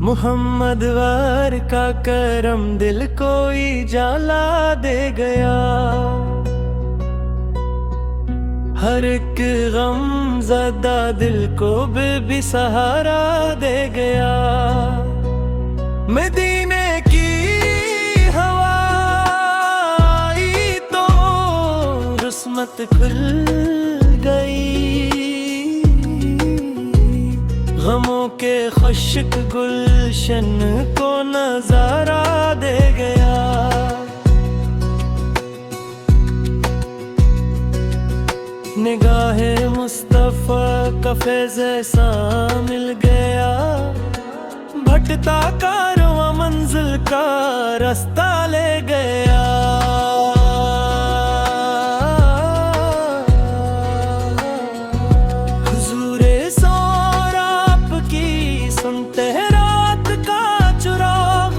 मोहम्मद वार का करम दिल कोई जला दे गया। हर एक गम ज़दा दिल को भी सहारा दे गया। मदीने की हवा आई तो रुस्मत खुल गई। गमों के खुश्क गुलशन को नजारा दे गया। निगाहे मुस्तफा का फैज़ ऐसा मिल गया। भटता कारवां मंजिल का रास्ता ले गया। हुजूरे सौराब की सुनते हैं रात का चुराग।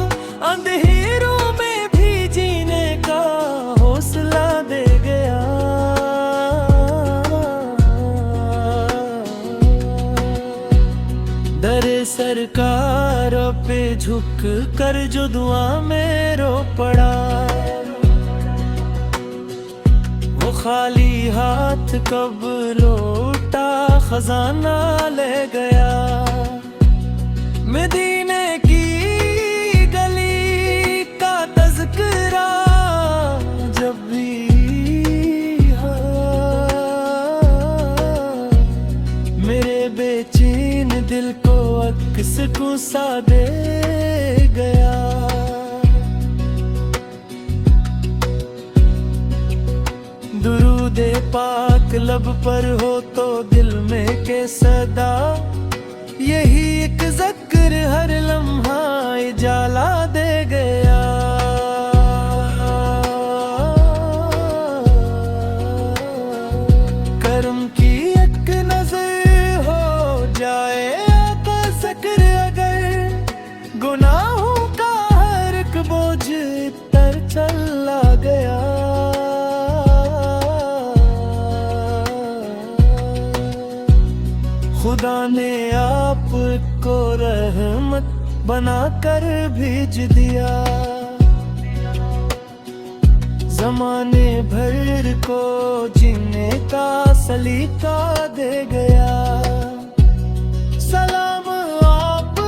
अंधेरों में भी जीने का हौसला दे गया। दर सरकार पे झुक कर जो दुआ में रो पड़ा। वो खाली हाथ कब लौटा खजाना ले गया। मदीने की गली का तज़किरा जब भी मेरे बेचैन दिल को अक्स गुस्सा दे गया। दुरूदे पाक लब पर हो तो दिल में के सदा। यही एक ज़िक्र हर लम्हा जाला दे गया। करम की एक नजर हो जाए आका ज़िक्र अगर। गुनाहों का हर एक बोझ तर चला गया। खुदा ने आप को रहमत बनाकर भेज दिया। ज़माने भर को जीने का सलीका दे गया। सलाम आप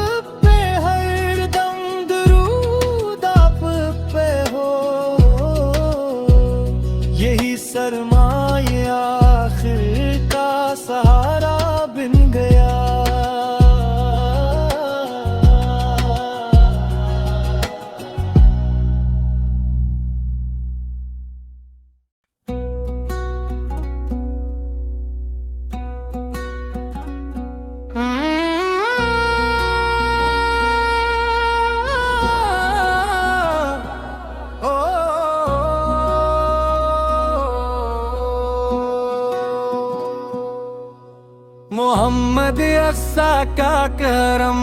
पे हर दम दुरूद आप पे हो। यही सरमाए आखिर का सहारा बिन गया। मोहम्मद अक्सा का करम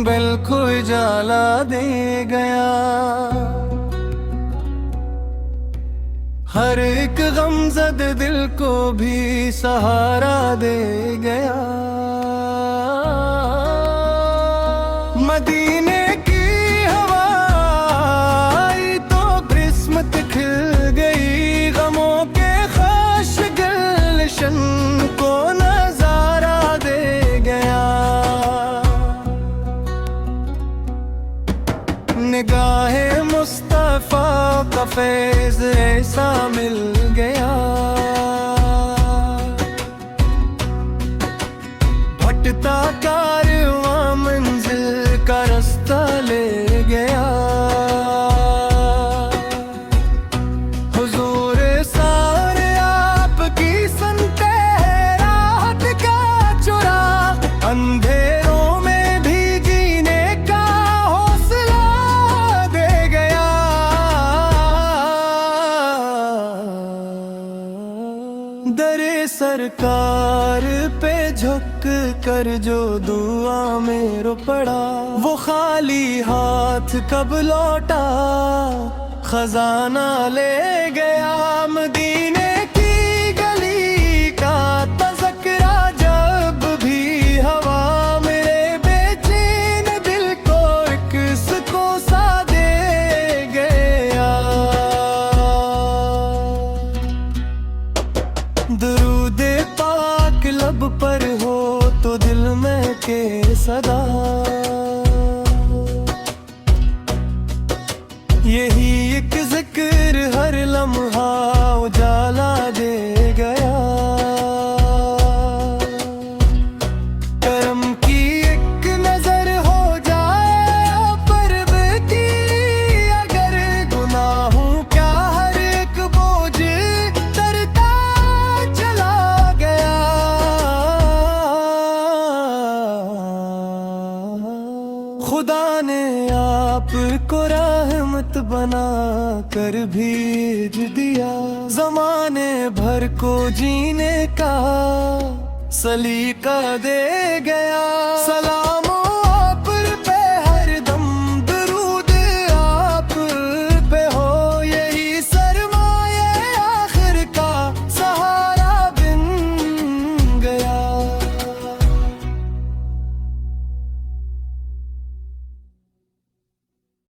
बिल्कुल जला दे गया। हर एक गमज़द दिल को भी सहारा दे गया। मदीने की हवा आई तो किस्मत खिल गई। गमों के खाश गुलशन को नजारा दे गया। निगाहे मुस्तफा का फैज़ ऐसा मिल गया। भटता कारवां मंजिल का रास्ता ले गया। हुजूर सारे आपकी सुनते हैं रात का चुराग। अंधेरों में भी जीने का हौसला दे गया। दरे सरकार पे झुक कर जो दुआ में रो पड़ा। वो खाली हाथ कब लौटा खजाना ले गया। मदीने की गली का तज़किरा जब भी हवा मेरे बेचैन दिल को के सदा। यही एक जिक्र हर लम्हा उजाला दे गया। करम की एक नजर हो जाए परब की, अगर गुनाहों क्या हर एक बोझ तरता चला गया। खुदा ने आपको रहमत बना कर भेज दिया। जमाने भर को जीने का सलीका दे गया। सलाम